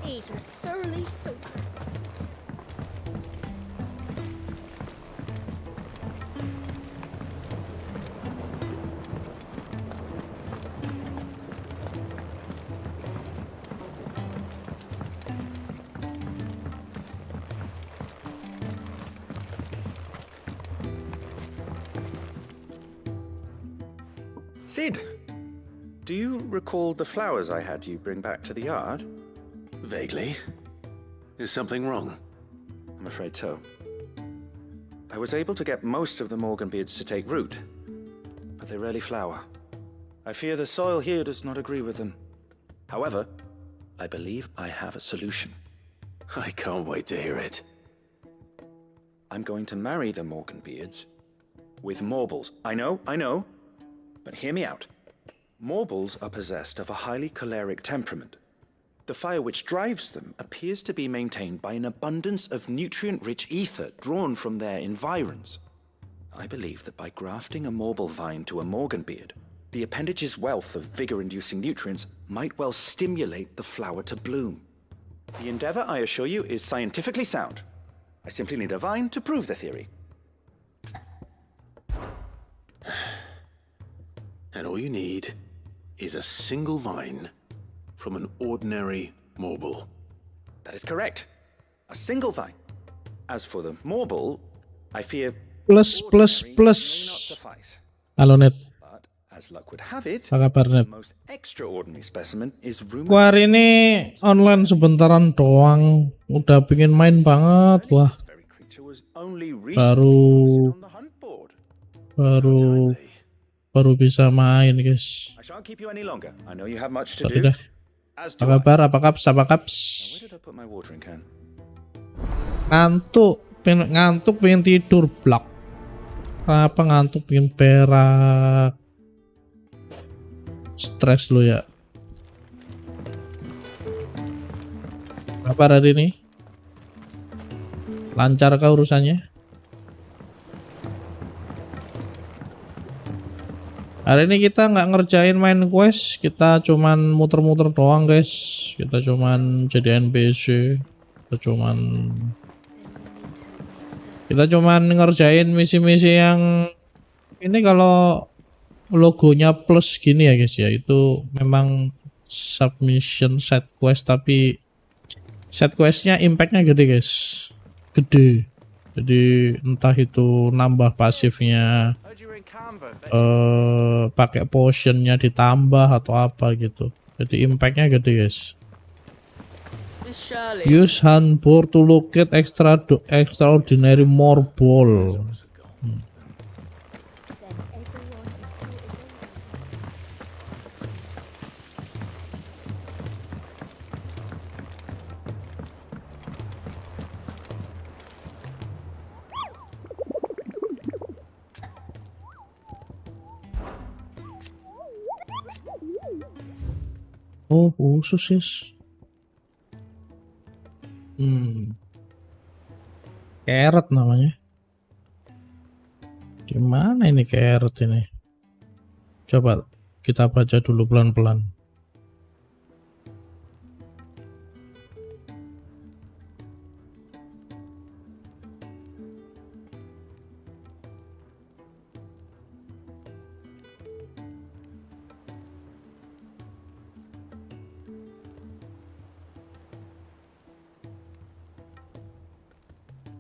He's a surly soaker. Sid, do you recall the flowers I had you bring back to the yard? Vaguely. Is something wrong? I'm afraid so. I was able to get most of the morganbeards to take root, but they rarely flower. I fear the soil here does not agree with them. However, I believe I have a solution. I can't wait to hear it. I'm going to marry the morganbeards with morbles. I know, but hear me out. Morbles are possessed of a highly choleric temperament. The fire which drives them appears to be maintained by an abundance of nutrient-rich ether drawn from their environs. I believe that by grafting a morble vine to a morganbeard, the appendage's wealth of vigor-inducing nutrients might well stimulate the flower to bloom. The endeavor, I assure you, is scientifically sound. I simply need a vine to prove the theory. And all you need is a single vine from an ordinary morble. That is correct. A single vine. As for the morble, I fear plus. may not suffice. Halo Net, But as luck would have it, apa kabar Net? the most extraordinary specimen is rumored. Wah, hari ini online sebentaran doang, udah pingin main banget. Wah, This very creature was only recently baru posted on the hunt board. baru bisa main guys. I shan't keep you any longer. I know you have much to Sorry do. dah. As Apa do I. kabar? Apa kaps? Apa kaps? Now, where did I put my watering can? Ngantuk, pengen tidur blak. Apa ngantuk, pengen perak. Stres lu ya. Apa hari ini? Lancar kah urusannya? Hari ini kita nggak ngerjain main quest, kita cuman muter-muter doang guys. Kita cuman jadi NPC, kita cuman ngerjain misi-misi yang ini. Kalau logonya plus gini ya guys ya, itu memang submission set quest, tapi set questnya impactnya gede guys, gede. Jadi entah itu nambah pasifnya, pakai potionnya ditambah atau apa gitu, jadi impactnya gede guys. Use handboard to locate extraordinary marble. Oh, khusus yes. Carrot namanya. Gimana ini carrot ini? Coba kita baca dulu pelan-pelan.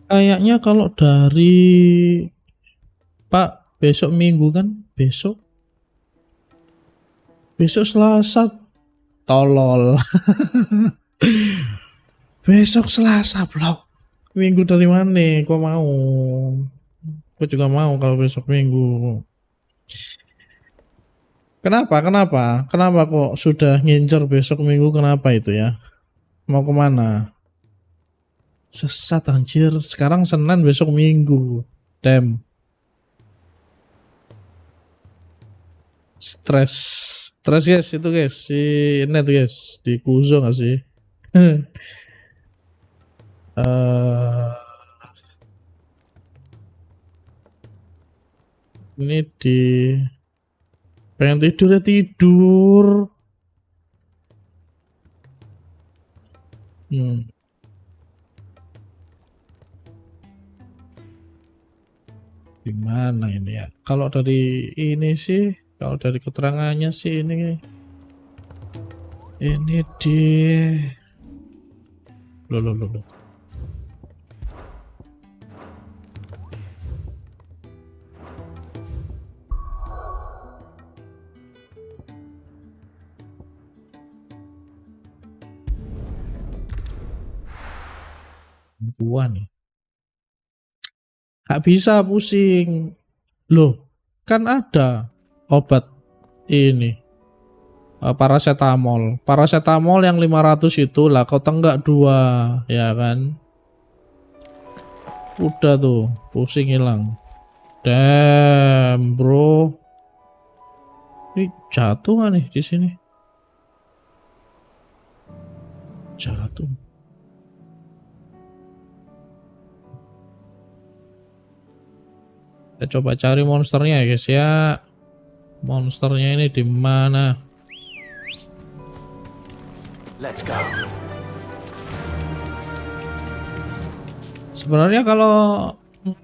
Kayaknya kalau dari Pak besok Minggu kan, besok Selasa, tolol. Besok Selasa blok. Minggu dari mana? Kok mau? Kok juga mau kalau besok Minggu. Kenapa kok sudah ngincer besok Minggu? Kenapa itu ya? Mau kemana? Sesat anjir, sekarang Senin besok Minggu. Damn. Stres guys, itu guys, si net guys, di Kuzo gak sih? Ini di pengen tidur ya tidur. Hmm. Gimana ini ya? Kalau dari ini sih, kalau dari keterangannya sih ini di loh. Gua nih. Gak bisa pusing. Loh, kan ada obat ini paracetamol. Paracetamol yang 500 itu lah kau tenggak 2, ya kan? Udah tuh, pusing hilang. Damn, bro. Ini jatuh nggak nih di sini? Jatuh. Kita coba cari monsternya ya guys ya. Monsternya ini di mana? Let's go. Sebenarnya kalau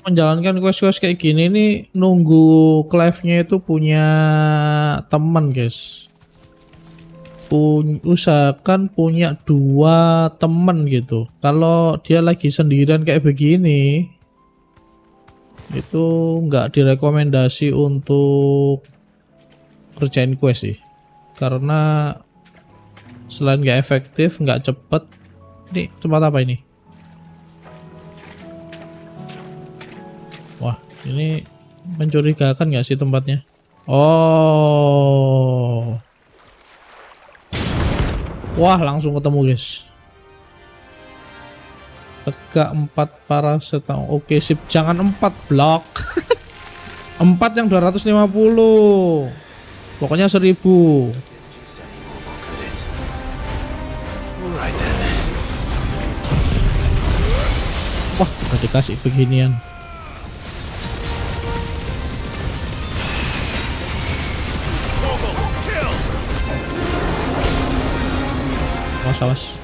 menjalankan quest-quest kayak gini nih nunggu Clive-nya itu punya teman guys. Usahakan punya 2 teman gitu. Kalau dia lagi sendirian kayak begini itu nggak direkomendasi untuk kerjain quest sih, karena selain nggak efektif, nggak cepet. Ini tempat apa ini? Wah, ini mencurigakan nggak sih tempatnya? Oh, wah langsung ketemu guys. Tegak 4 paracetamol. Oke sip, jangan 4 blok. 4 yang 250. Pokoknya 1000. Wah, udah dikasih beginian. Awas.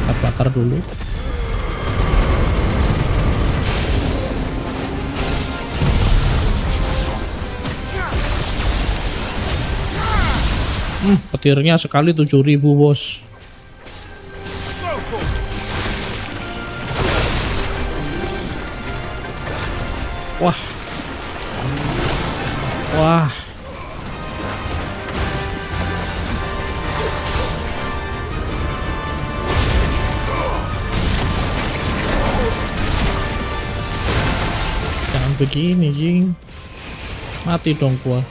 Kita bakar dulu. Petirnya sekali 7.000 bos. Wah. Jangan begini, jing. Mati dong gua.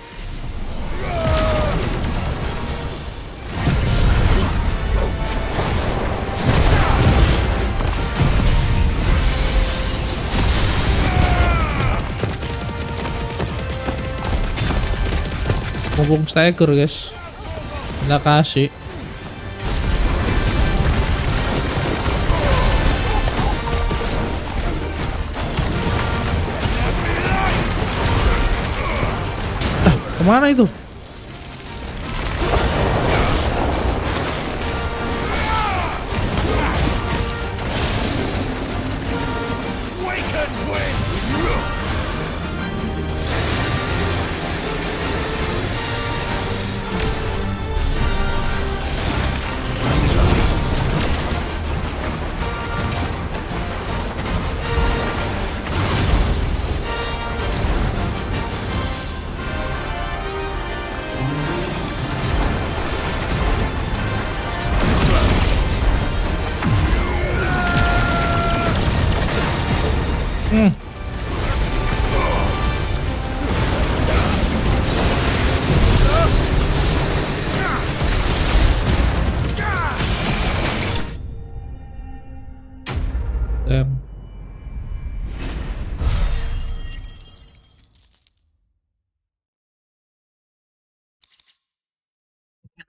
Mumpung stagger guys, kita kasih. Kemana itu?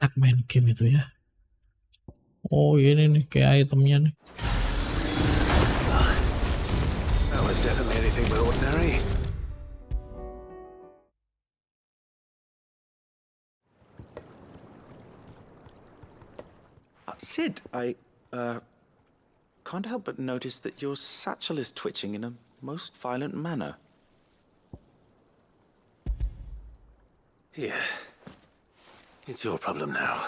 Enak main game itu ya. Oh ini nih kayak itemnya nih. That was definitely anything but ordinary. Sid, I can't help but notice that your satchel is twitching in a most violent manner. Here. It's your problem now.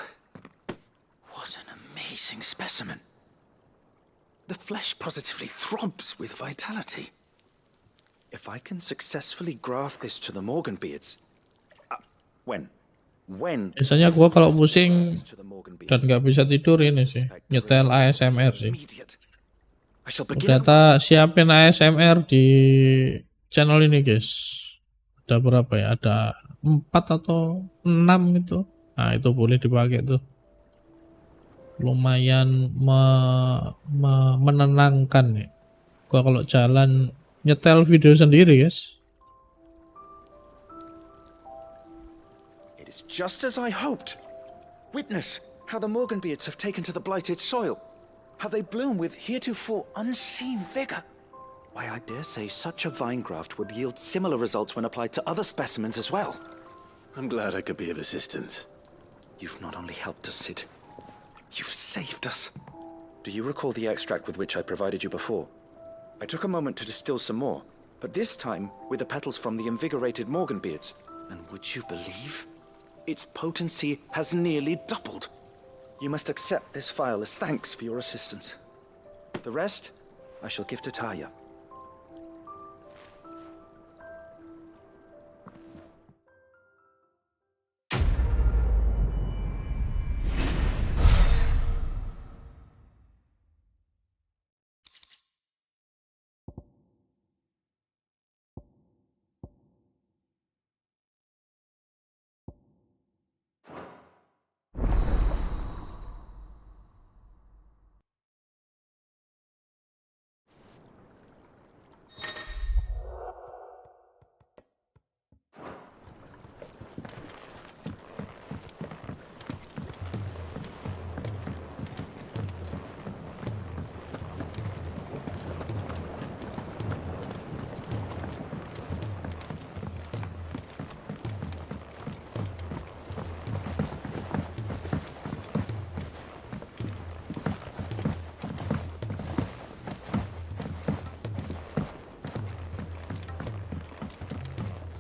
What an amazing specimen. The flesh positively throbs with vitality. If I can successfully graft this to the Morganbeards... when? Biasanya gua kalau pusing dan nggak bisa tidur ini sih, nyetel ASMR sih. Ternyata siapin ASMR di channel ini guys. Ada berapa ya? Ada 4 atau 6 itu. Nah itu boleh dipakai tuh. Lumayan menenangkan ya. Gua kalau jalan nyetel video sendiri guys. It is just as I hoped. Witness how the Morganbeards have taken to the blighted soil. How they bloom with heretofore unseen vigor. Why, I dare say such a vine graft would yield similar results when applied to other specimens as well. I'm glad I could be of assistance. You've not only helped us, Sid, you've saved us. Do you recall the extract with which I provided you before? I took a moment to distill some more, but this time with the petals from the invigorated Morganbeards. And would you believe? Its potency has nearly doubled. You must accept this file as thanks for your assistance. The rest, I shall give to Taya.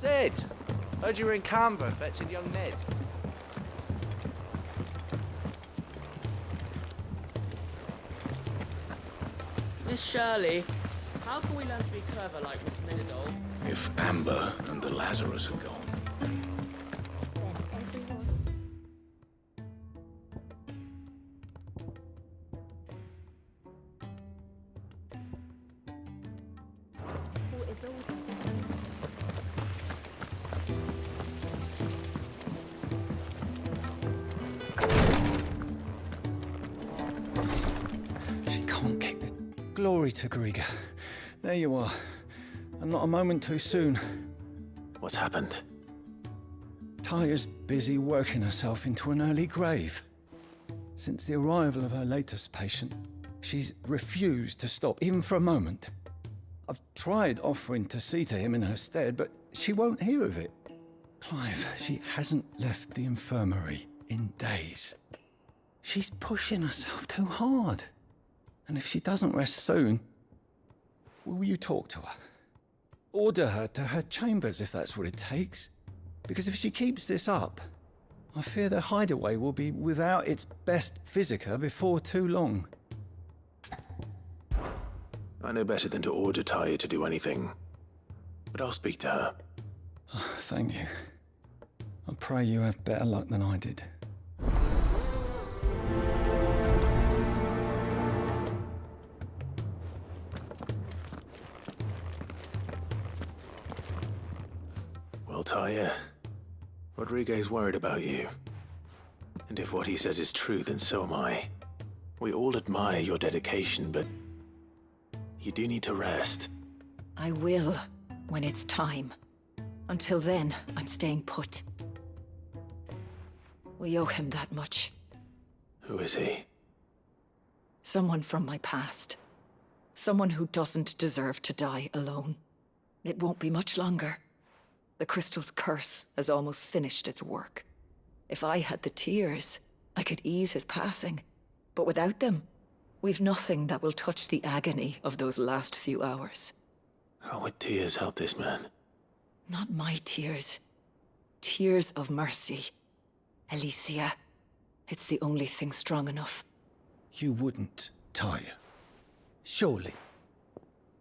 Sid! Heard you were in Canva fetching young Ned. Miss Shirley, how can we learn to be clever like Miss Minidol? If Amber and the Lazarus are gone. Glory to Griga. There you are. And not a moment too soon. What's happened? Taya's busy working herself into an early grave. Since the arrival of her latest patient, she's refused to stop, even for a moment. I've tried offering to see to him in her stead, but she won't hear of it. Clive, she hasn't left the infirmary in days. She's pushing herself too hard. And if she doesn't rest soon, will you talk to her? Order her to her chambers if that's what it takes. Because if she keeps this up, I fear the hideaway will be without its best physica before too long. I know better than to order Taya to do anything. But I'll speak to her. Oh, thank you. I pray you have better luck than I did. Well, Taya, Rodriguez worried about you. And if what he says is true, then so am I. We all admire your dedication, but you do need to rest. I will, when it's time. Until then, I'm staying put. We owe him that much. Who is he? Someone from my past. Someone who doesn't deserve to die alone. It won't be much longer. The crystal's curse has almost finished its work. If I had the tears, I could ease his passing. But without them, we've nothing that will touch the agony of those last few hours. How would tears help this man? Not my tears. Tears of mercy. Alicia, it's the only thing strong enough. You wouldn't, Tyre. Surely.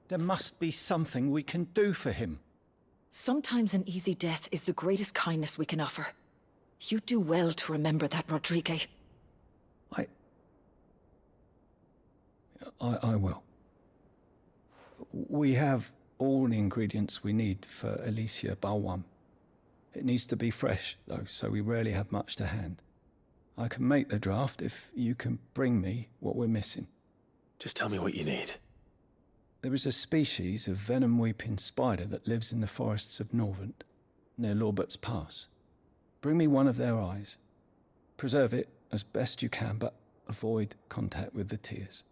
There must be something we can do for him. Sometimes an easy death is the greatest kindness we can offer. You do well to remember that, Rodrigue. I will. We have all the ingredients we need for Alicia Balwam. It needs to be fresh, though, so we rarely have much to hand. I can make the draft if you can bring me what we're missing. Just tell me what you need. There is a species of venom-weeping spider that lives in the forests of Norvent, near Lorbert's Pass. Bring me one of their eyes. Preserve it as best you can, but avoid contact with the tears.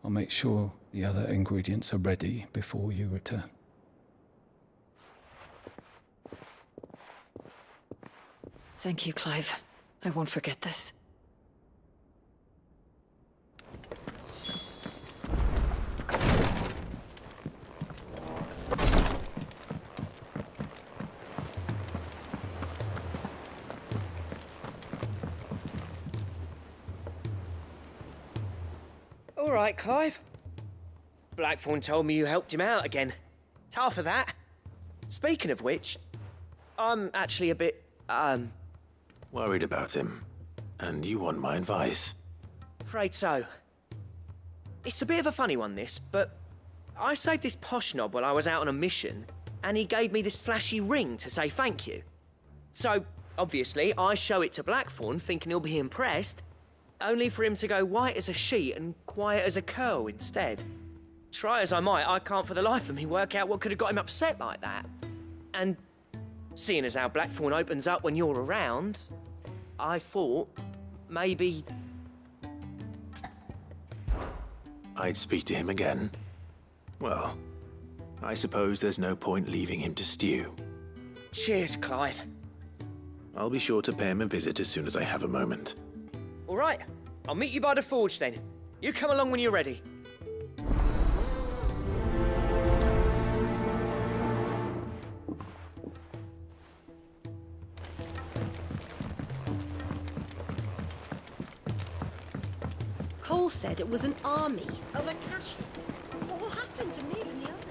I'll make sure the other ingredients are ready before you return. Thank you, Clive. I won't forget this. All right, Clive. Blackthorn told me you helped him out again. Tough for that. Speaking of which, I'm actually a bit, Worried about him. And you want my advice? afraid so. It's a bit of a funny one, this, but I saved this posh knob while I was out on a mission, and he gave me this flashy ring to say thank you. So, obviously, I show it to Blackthorn, thinking he'll be impressed, only for him to go white as a sheet and quiet as a curl instead. Try as I might, I can't for the life of me work out what could have got him upset like that. And seeing as how Blackthorn opens up when you're around, I thought maybe... I'd speak to him again. Well, I suppose there's no point leaving him to stew. Cheers, Clive. I'll be sure to pay him a visit as soon as I have a moment. All right, I'll meet you by the forge then. You come along when you're ready. Cole said it was an army of Akashi. What will happen to me and the others?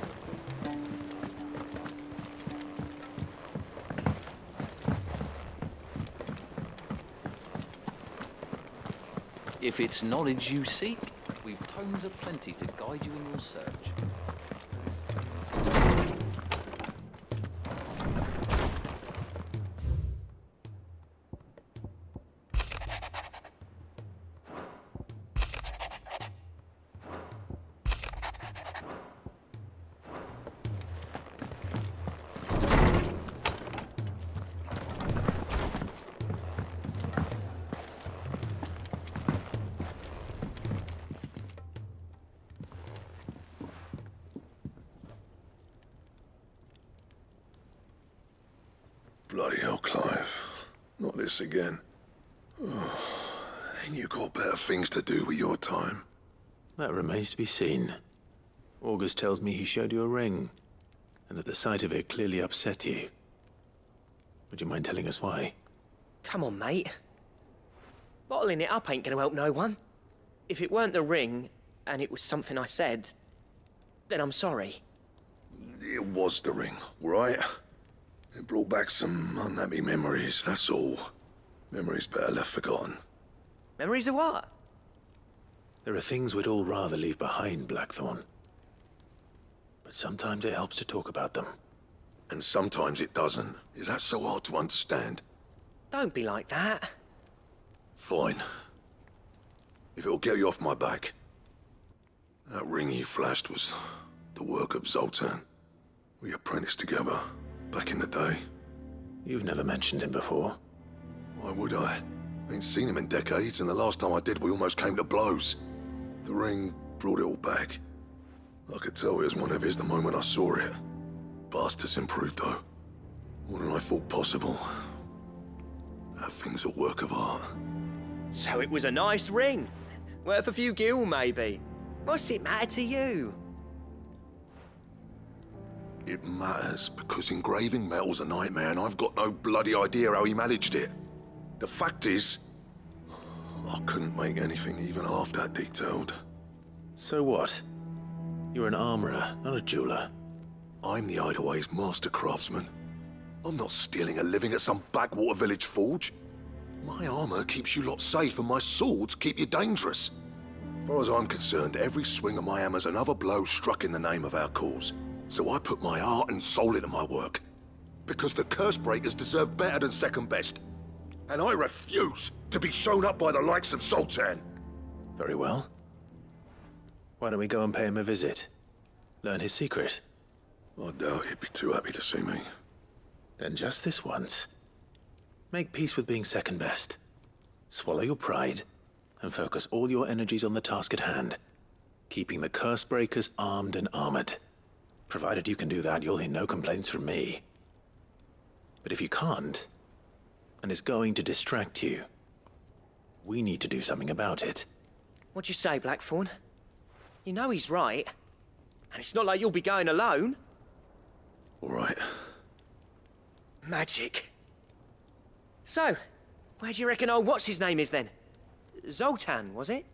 If it's knowledge you seek, we've tomes aplenty to guide you in your search. Bloody hell, Clive. Not this again. Oh, ain't you got better things to do with your time? That remains to be seen. August tells me he showed you a ring, and that the sight of it clearly upset you. Would you mind telling us why? Come on, mate. Bottling it up ain't gonna help no one. If it weren't the ring, and it was something I said, then I'm sorry. It was the ring, right? It brought back some unhappy memories, that's all. Memories better left forgotten. Memories of what? There are things we'd all rather leave behind, Blackthorn. But sometimes it helps to talk about them. And sometimes it doesn't. Is that so hard to understand? Don't be like that. Fine. If it'll get you off my back. That ring he flashed was the work of Zoltan. We apprenticed together, back in the day. You've never mentioned him before. Why would I? Ain't seen him in decades, and the last time I did, we almost came to blows. The ring brought it all back. I could tell it was one of his the moment I saw it. Bastard's improved, though. More than I thought possible. That thing's a work of art. So it was a nice ring. Worth a few gil, maybe. What's it matter to you? It matters because engraving metal's a nightmare and I've got no bloody idea how he managed it. The fact is, I couldn't make anything even half that detailed. So what? You're an armorer, not a jeweler. I'm the Hideaway's master craftsman. I'm not stealing a living at some backwater village forge. My armor keeps you lot safe and my swords keep you dangerous. As far as I'm concerned, every swing of my hammer's another blow struck in the name of our cause. So I put my heart and soul into my work. Because the curse breakers deserve better than second best. And I refuse to be shown up by the likes of Sultan. Very well. Why don't we go and pay him a visit? Learn his secret. I doubt he'd be too happy to see me. Then just this once. Make peace with being second best. Swallow your pride, and focus all your energies on the task at hand. Keeping the curse breakers armed and armored. Provided you can do that, you'll hear no complaints from me. But if you can't, and it's going to distract you, we need to do something about it. What'd you say, Blackthorn? You know he's right. And it's not like you'll be going alone. All right. Magic. So, where do you reckon old what's-his-name is then? Zoltan, was it?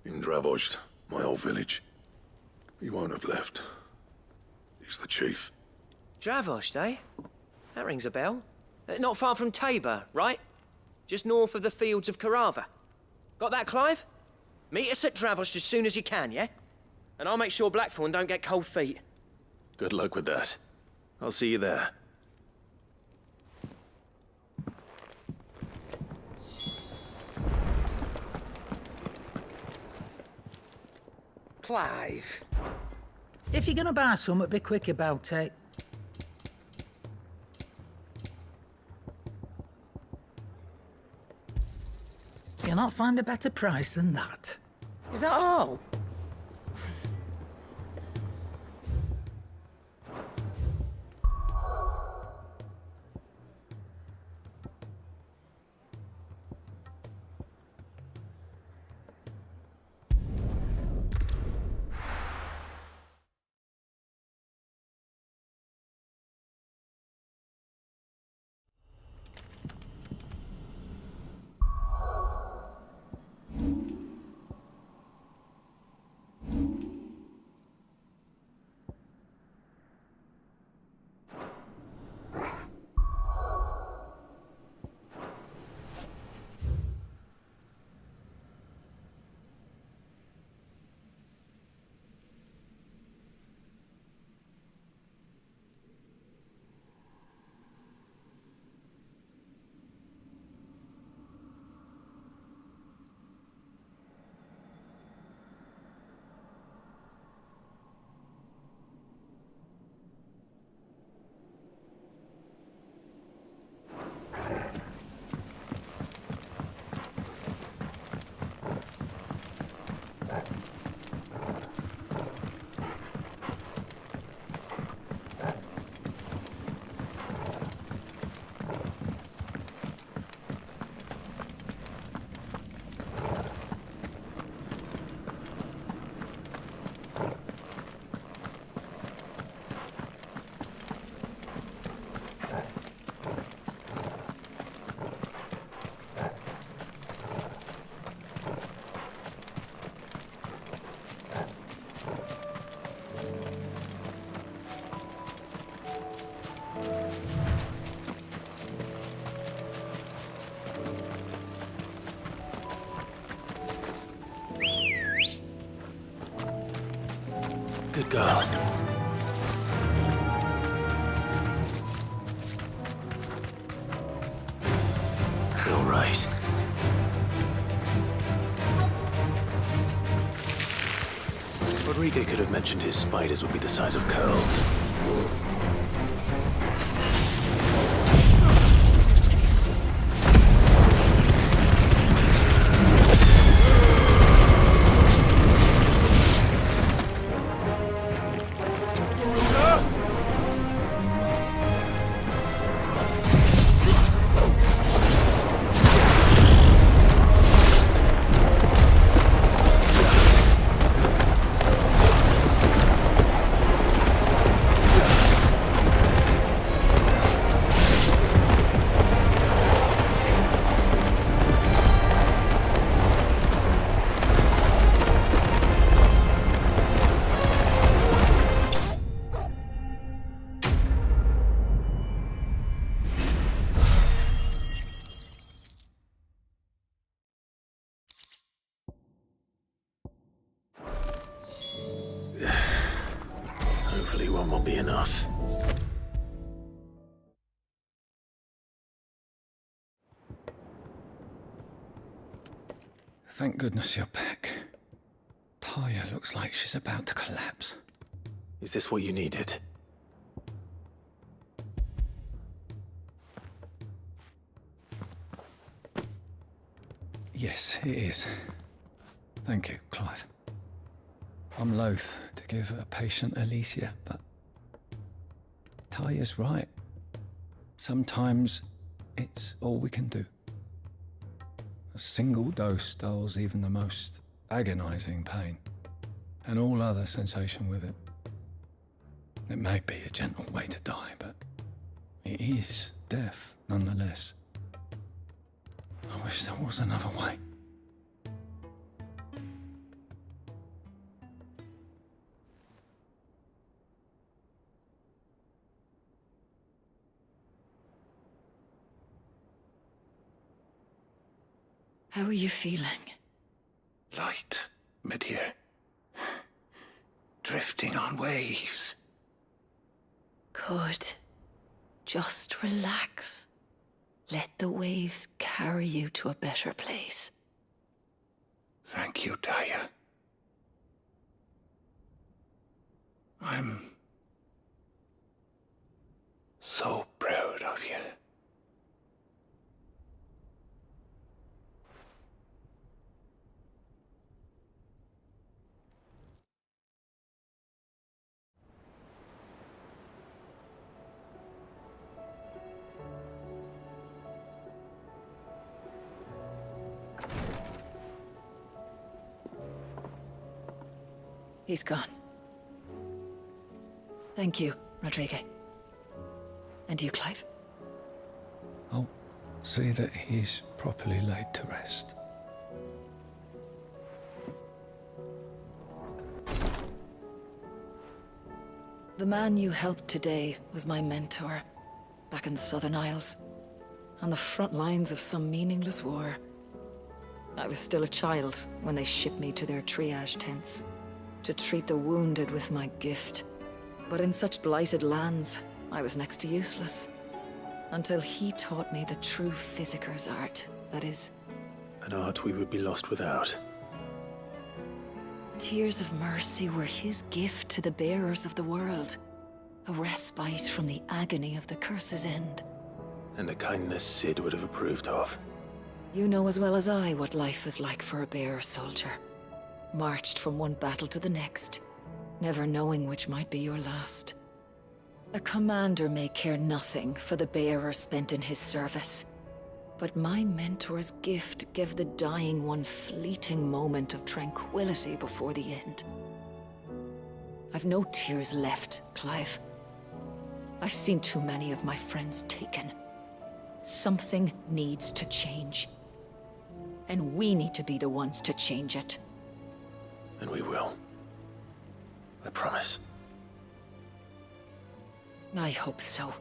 In Dravozd, my old village. He won't have left. He's the chief. Dravozd, eh? That rings a bell. Not far from Tabor, right? Just north of the fields of Carava. Got that, Clive? Meet us at Dravozd as soon as you can, yeah? And I'll make sure Blackthorn don't get cold feet. Good luck with that. I'll see you there. Clive. If you're gonna buy something, be quick about it. You'll not find a better price than that. Is that all? Good girl. All right. Rodrigo could have mentioned his spiders would be the size of curls. one will be enough. Thank goodness you're back. Taya looks like she's about to collapse. Is this what you needed? Yes, it is. Thank you, Clive. I'm loath to give a patient Alicia, but Taya's right. Sometimes it's all we can do. A single dose dulls even the most agonizing pain, and all other sensation with it. It may be a gentle way to die, but it is death nonetheless. I wish there was another way. How are you feeling? Light, mid-here. Drifting on waves. Good. Just relax. Let the waves carry you to a better place. Thank you, Taya. I'm so proud of you. He's gone. Thank you, Rodrigo. And you, Clive? I'll see that he's properly laid to rest. The man you helped today was my mentor, back in the Southern Isles, on the front lines of some meaningless war. I was still a child when they shipped me to their triage tents, to treat the wounded with my gift. But in such blighted lands, I was next to useless. Until he taught me the true physicker's art, that is. An art we would be lost without. Tears of mercy were his gift to the bearers of the world. A respite from the agony of the curse's end. And a kindness Sid would have approved of. You know as well as I what life is like for a bearer soldier. Marched from one battle to the next, never knowing which might be your last. A commander may care nothing for the bearer spent in his service, but my mentor's gift gave the dying one fleeting moment of tranquility before the end. I've no tears left, Clive. I've seen too many of my friends taken. Something needs to change. And we need to be the ones to change it. And we will. I promise. I hope so.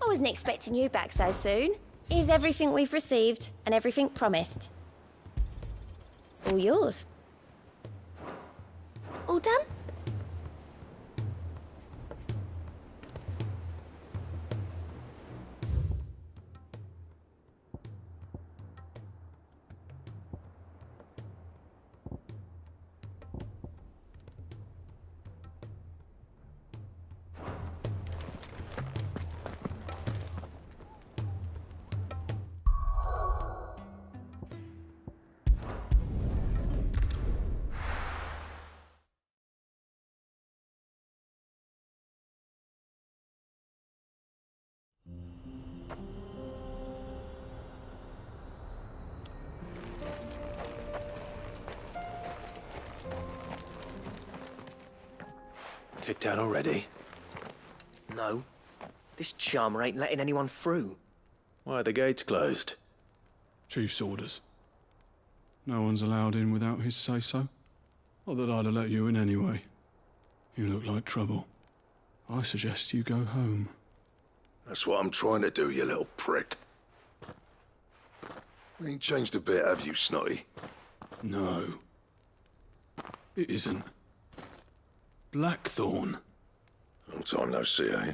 I wasn't expecting you back so soon. Here's everything we've received and everything promised. All yours. All done? Kicked down already? No. This charmer ain't letting anyone through. Why are the gates closed? Chief's orders. No one's allowed in without his say-so. Not that I'd have let you in anyway. You look like trouble. I suggest you go home. That's what I'm trying to do, you little prick. Ain't changed a bit, have you, Snotty? No. It isn't. Blackthorn. Long time no see, eh?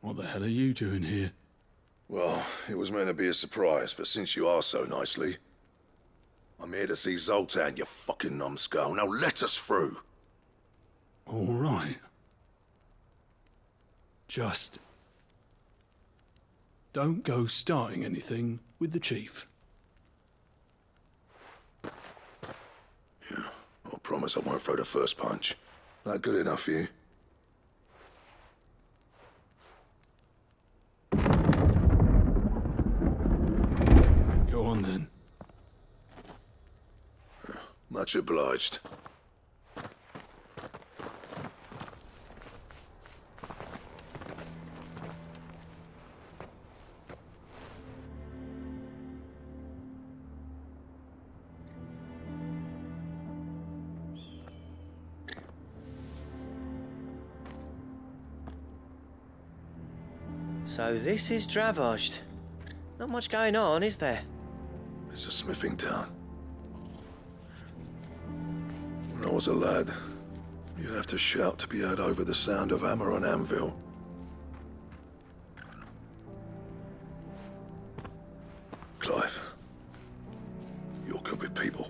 What the hell are you doing here? Well, it was meant to be a surprise, but since you asked so nicely, I'm here to see Zoltan, you fucking numbskull. Now let us through. All right. Just don't go starting anything with the chief. Yeah, I promise I won't throw the first punch. That good enough for you? Go on then. Much obliged. So this is Dravaged. Not much going on, is there? It's a smithing town. When I was a lad, you'd have to shout to be heard over the sound of hammer on anvil. Clive, you're good with people.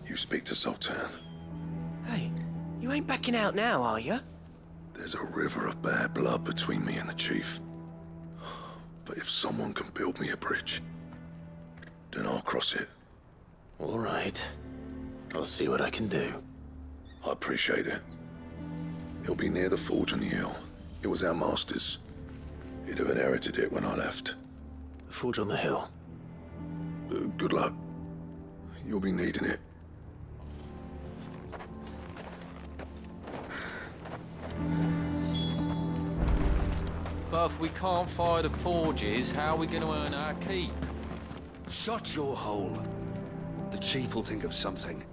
You speak to Zoltan. Hey, you ain't backing out now, are you? There's a river of bad blood between me and the chief. But if someone can build me a bridge, then I'll cross it. All right. I'll see what I can do. I appreciate it. He'll be near the forge on the hill. It was our master's. He'd have inherited it when I left. The forge on the hill. Good luck. You'll be needing it. But if we can't fire the forges, how are we going to earn our keep? Shut your hole. The chief will think of something.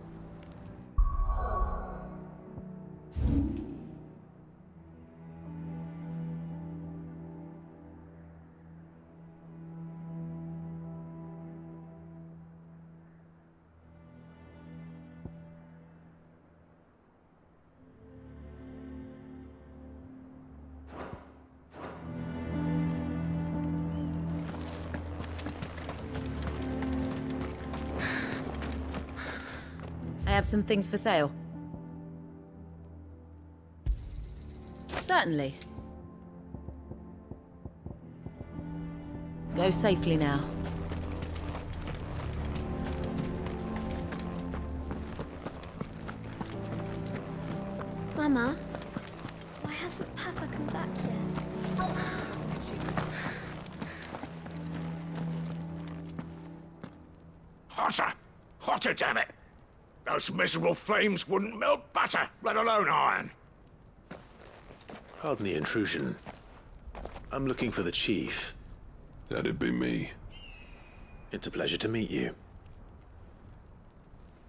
I have some things for sale. Certainly. Go safely now. Mama, why hasn't Papa come back yet? Hotter! Hotter, damn it! Those miserable flames wouldn't melt butter, let alone iron. Pardon the intrusion. I'm looking for the chief. That'd be me. It's a pleasure to meet you.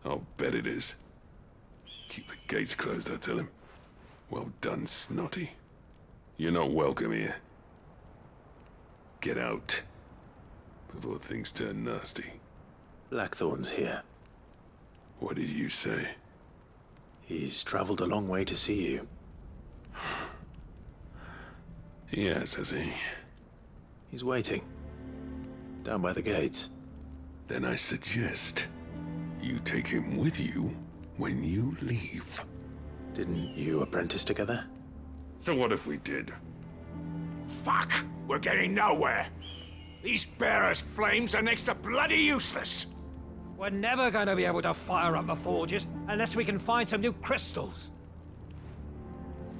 I'll bet it is. Keep the gates closed, I tell him. Well done, Snotty. You're not welcome here. Get out. Before things turn nasty. Blackthorn's here. What did you say? He's traveled a long way to see you. Yes, has he? He's waiting. Down by the gates. Then I suggest you take him with you when you leave. Didn't you apprentice together? So what if we did? Fuck! We're getting nowhere. These bearers' flames are next to bloody useless. We're never going to be able to fire up the forges unless we can find some new crystals.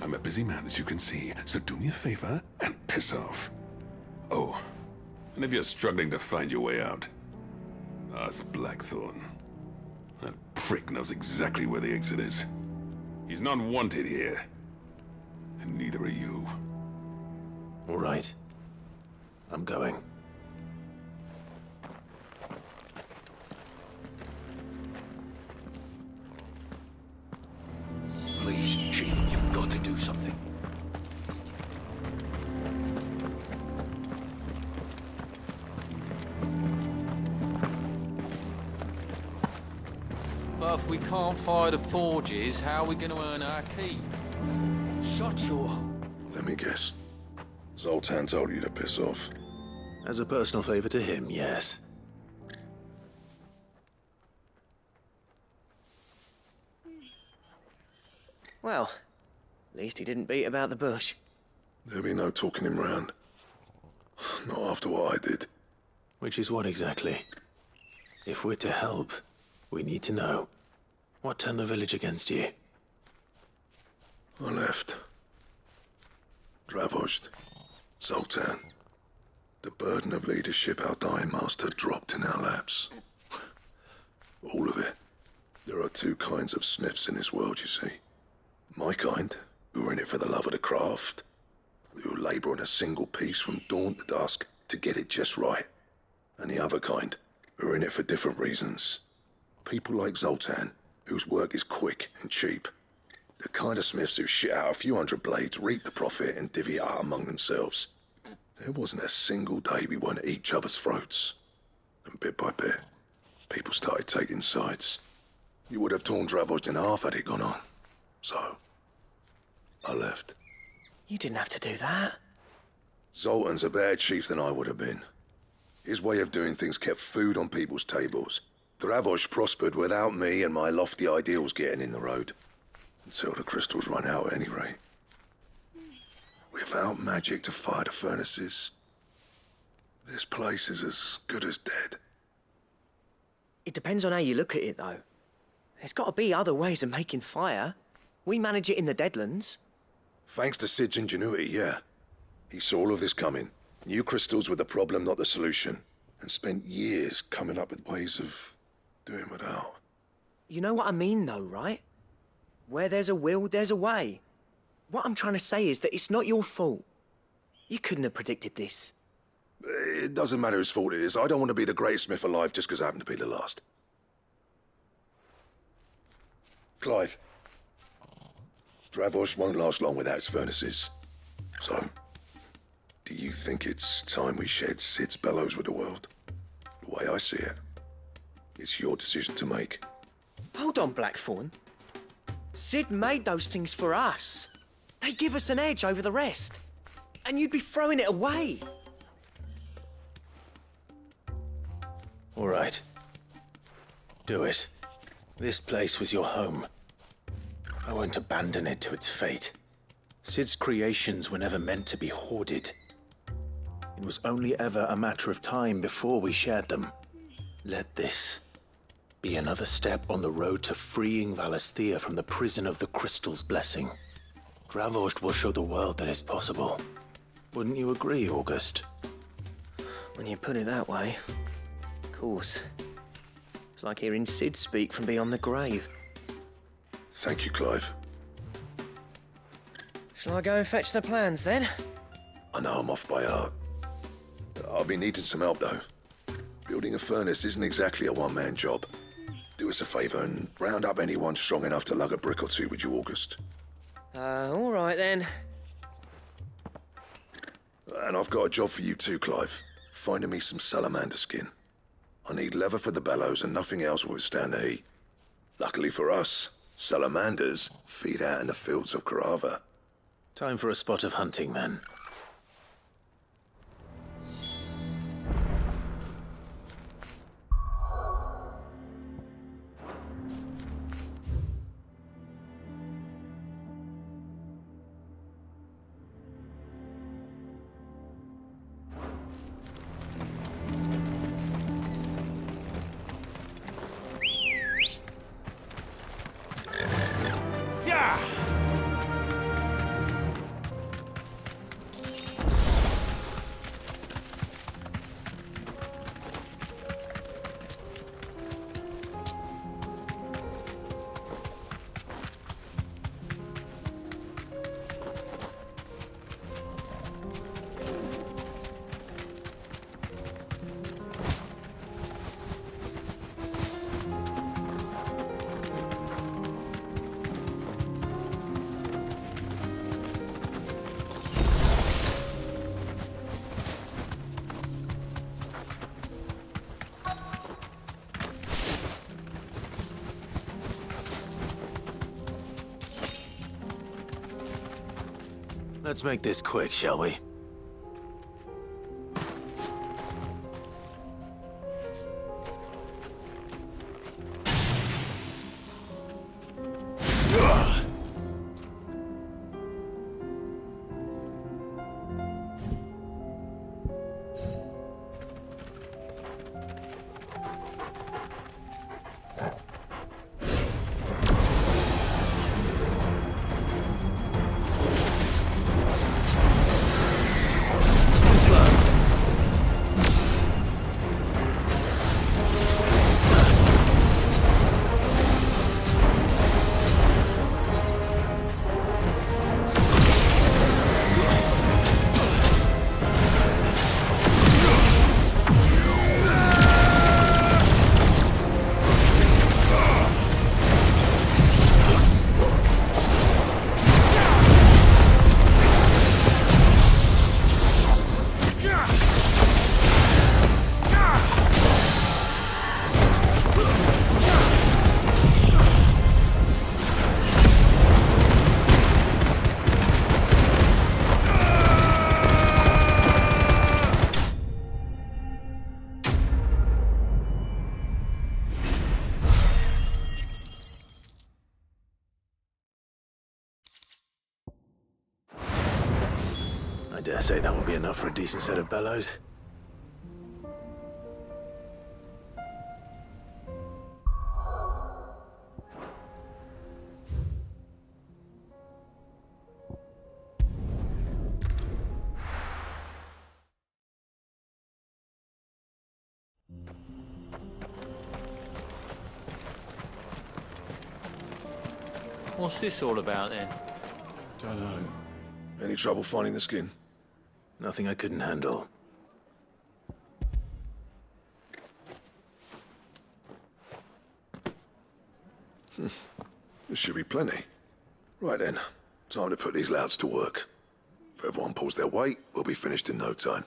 I'm a busy man, as you can see, so do me a favor and piss off. Oh, and if you're struggling to find your way out, ask Blackthorn. That prick knows exactly where the exit is. He's not wanted here. and neither are you. All right. I'm going. Please, Chief, you've got to do something. But if we can't fire the forges, how are we going to earn our keep? Shut your... Let me guess. Zoltan told you to piss off. As a personal favor to him, yes. Well, at least he didn't beat about the bush. There'll be no talking him round. Not after what I did. Which is what exactly? If we're to help, we need to know. What turned the village against you? I left. Dravojd. Zoltan. The burden of leadership our dying master dropped in our laps. All of it. There are two kinds of smiths in this world, you see. My kind, who are in it for the love of the craft, who labour on a single piece from dawn to dusk to get it just right. And the other kind, who are in it for different reasons. People like Zoltan, whose work is quick and cheap. The kind of smiths who shit out a few hundred blades, reap the profit, and divvy it out among themselves. There wasn't a single day we weren't at each other's throats. And bit by bit, people started taking sides. You would have torn Dravojd in half had it gone on. So, I left. You didn't have to do that. Zoltan's a better chief than I would have been. His way of doing things kept food on people's tables. Dravojd prospered without me and my lofty ideals getting in the road. Until the crystals run out at any rate. Without magic to fire the furnaces, this place is as good as dead. It depends on how you look at it, though. There's got to be other ways of making fire. We manage it in the Deadlands. Thanks to Sid's ingenuity, yeah. He saw all of this coming, knew crystals were the problem, not the solution, and spent years coming up with ways of doing without. You know what I mean, though, right? Where there's a will, there's a way. What I'm trying to say is that it's not your fault. You couldn't have predicted this. It doesn't matter whose fault it is. I don't want to be the greatest smith alive just because I happen to be the last. Clive. Dravojd won't last long without its furnaces. So, do you think it's time we shared Sid's bellows with the world? The way I see it, it's your decision to make. Hold on, Blackthorn. Sid made those things for us. They give us an edge over the rest. And you'd be throwing it away. All right. Do it. This place was your home. I won't abandon it to its fate. Sid's creations were never meant to be hoarded. It was only ever a matter of time before we shared them. Let this be another step on the road to freeing Valisthea from the prison of the Crystal's blessing. Dravojd will show the world that it's possible. Wouldn't you agree, August? When you put it that way, of course. It's like hearing Sid speak from beyond the grave. Thank you, Clive. Shall I go and fetch the plans, then? I know I'm off by heart. I'll be needing some help, though. Building a furnace isn't exactly a one-man job. Do us a favour and round up anyone strong enough to lug a brick or two with you, August. All right, then. And I've got a job for you too, Clive. Finding me some salamander skin. I need leather for the bellows and nothing else will withstand the heat. Luckily for us, salamanders feed out in the fields of Karava. Time for a spot of hunting, then. Let's make this quick, shall we? I dare say that will be enough for a decent set of bellows. What's this all about then? Don't know. Any trouble finding the skin? Nothing I couldn't handle. There should be plenty. Right then, time to put these louds to work. If everyone pulls their weight, we'll be finished in no time.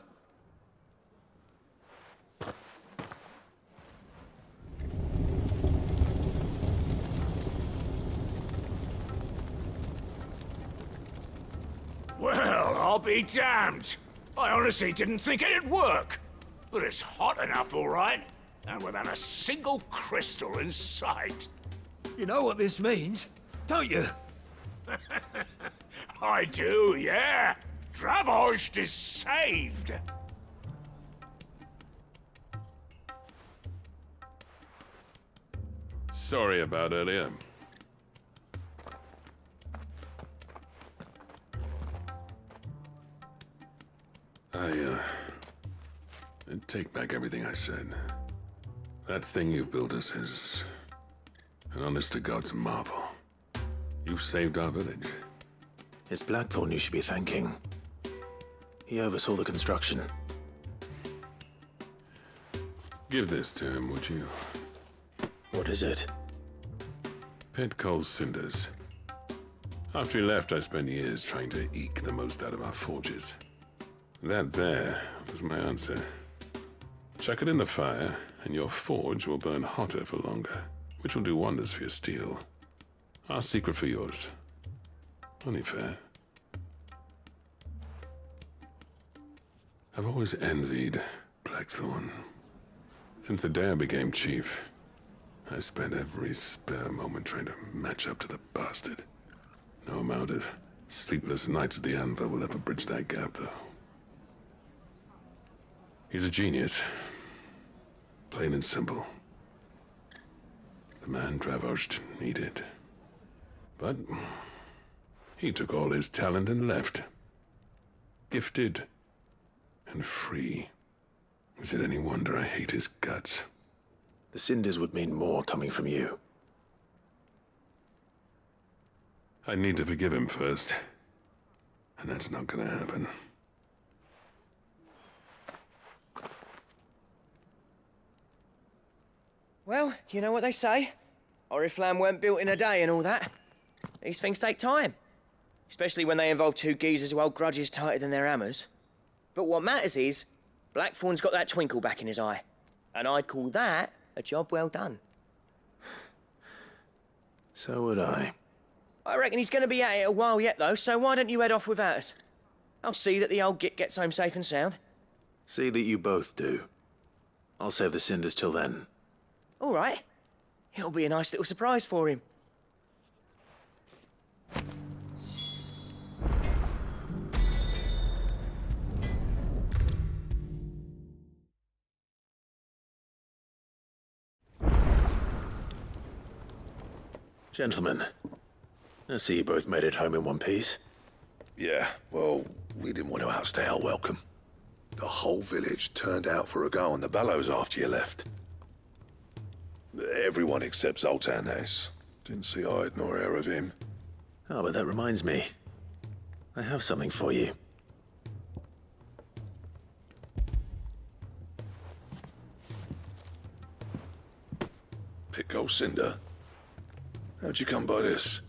Well, I'll be damned. I honestly didn't think it'd work. But it's hot enough, all right. And without a single crystal in sight. You know what this means, don't you? I do, yeah. Dravost is saved. Sorry about earlier. I take back everything I said. That thing you built us is an honest-to-God's marvel. You've saved our village. It's Blackthorn you should be thanking. He oversaw the construction. Give this to him, would you? What is it? Pit coal cinders. After he left, I spent years trying to eke the most out of our forges. That there was my answer. Chuck it in the fire, and your forge will burn hotter for longer, which will do wonders for your steel. Our secret for yours. Only fair. I've always envied Blackthorn. Since the day I became chief, I spent every spare moment trying to match up to the bastard. No amount of sleepless nights at the anvil will ever bridge that gap, though. He's a genius. Plain and simple. The man Dravost needed. But he took all his talent and left. Gifted and free. Is it any wonder I hate his guts? The cinders would mean more coming from you. I need to forgive him first. And that's not gonna happen. Well, you know what they say. Oriflamme weren't built in a day and all that. These things take time. Especially when they involve two geezers who hold grudges tighter than their hammers. But what matters is, Blackthorn's got that twinkle back in his eye. And I'd call that a job well done. So would I. I reckon he's going to be at it a while yet, though, so why don't you head off without us? I'll see that the old git gets home safe and sound. See that you both do. I'll save the cinders till then. All right. It'll be a nice little surprise for him. Gentlemen, I see you both made it home in one piece. Yeah, well, we didn't want to outstay our welcome. The whole village turned out for a go on the bellows after you left. Everyone except Zoltan has. Didn't see hide nor hair of him. Oh, but that reminds me. I have something for you. Pick old Cinder. How'd you come by this?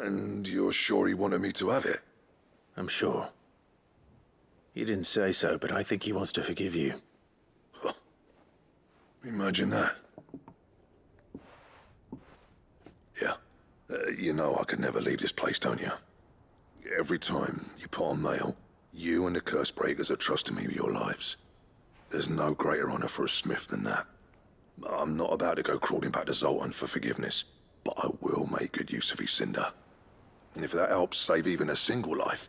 And you're sure he wanted me to have it? I'm sure. He didn't say so, but I think he wants to forgive you. Huh. Imagine that. Yeah. You know I could never leave this place, don't you? Every time you put on mail, you and the curse breakers are trusting me with your lives. There's no greater honor for a smith than that. I'm not about to go crawling back to Zoltan for forgiveness, but I will make good use of his cinder. And if that helps save even a single life,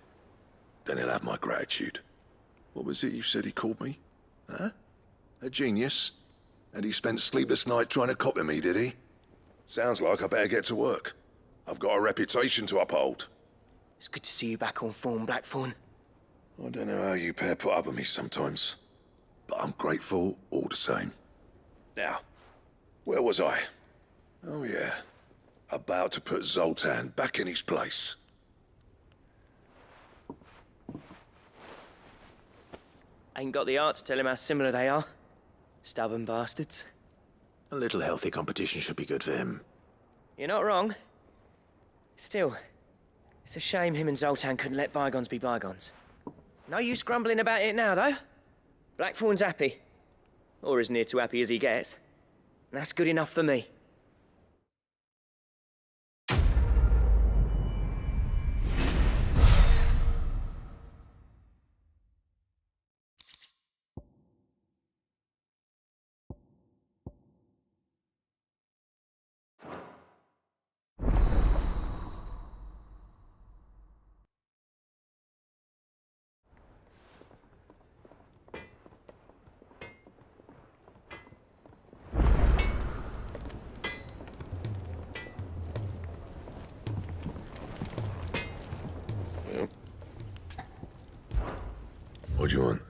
then he'll have my gratitude. What was it you said he called me? Huh? A genius? And he spent sleepless night trying to copy me, did he? Sounds like I better get to work. I've got a reputation to uphold. It's good to see you back on form, Blackthorn. I don't know how you pair put up with me sometimes, but I'm grateful all the same. Now, where was I? Oh yeah, about to put Zoltan back in his place. Ain't got the art to tell him how similar they are. Stubborn bastards. A little healthy competition should be good for him. You're not wrong. Still, it's a shame him and Zoltan couldn't let bygones be bygones. No use grumbling about it now, though. Blackthorn's happy. Or as near to happy as he gets. And that's good enough for me. What do you want?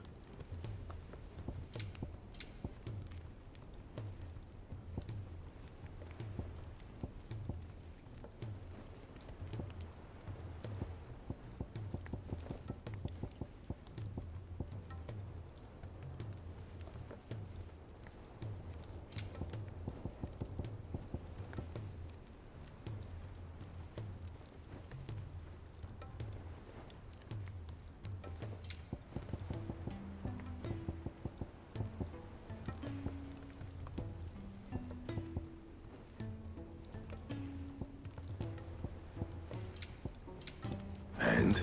And?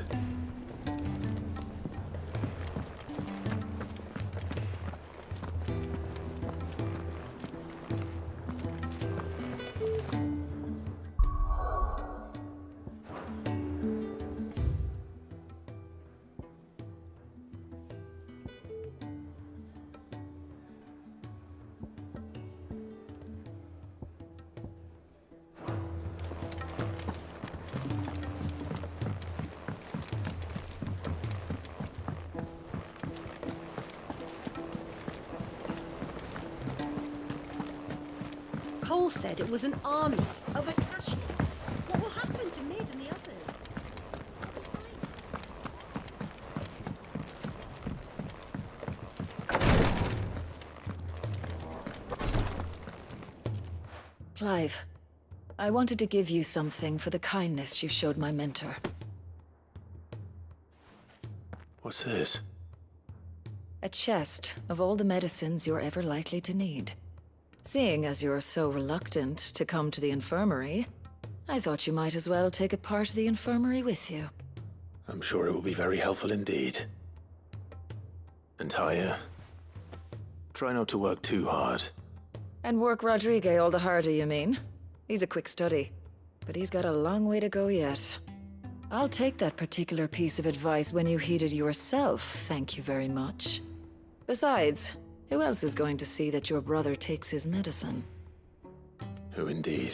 Cole said it was an army of Akashi. What will happen to Ned and the others? Clive, I wanted to give you something for the kindness you showed my mentor. What's this? A chest of all the medicines you're ever likely to need. Seeing as you're so reluctant to come to the infirmary, I thought you might as well take a part of the infirmary with you. I'm sure it will be very helpful indeed. And Taya, try not to work too hard. And work Rodrigue all the harder, you mean? He's a quick study, but he's got a long way to go yet. I'll take that particular piece of advice when you heed it yourself, thank you very much. Besides, who else is going to see that your brother takes his medicine? Who indeed?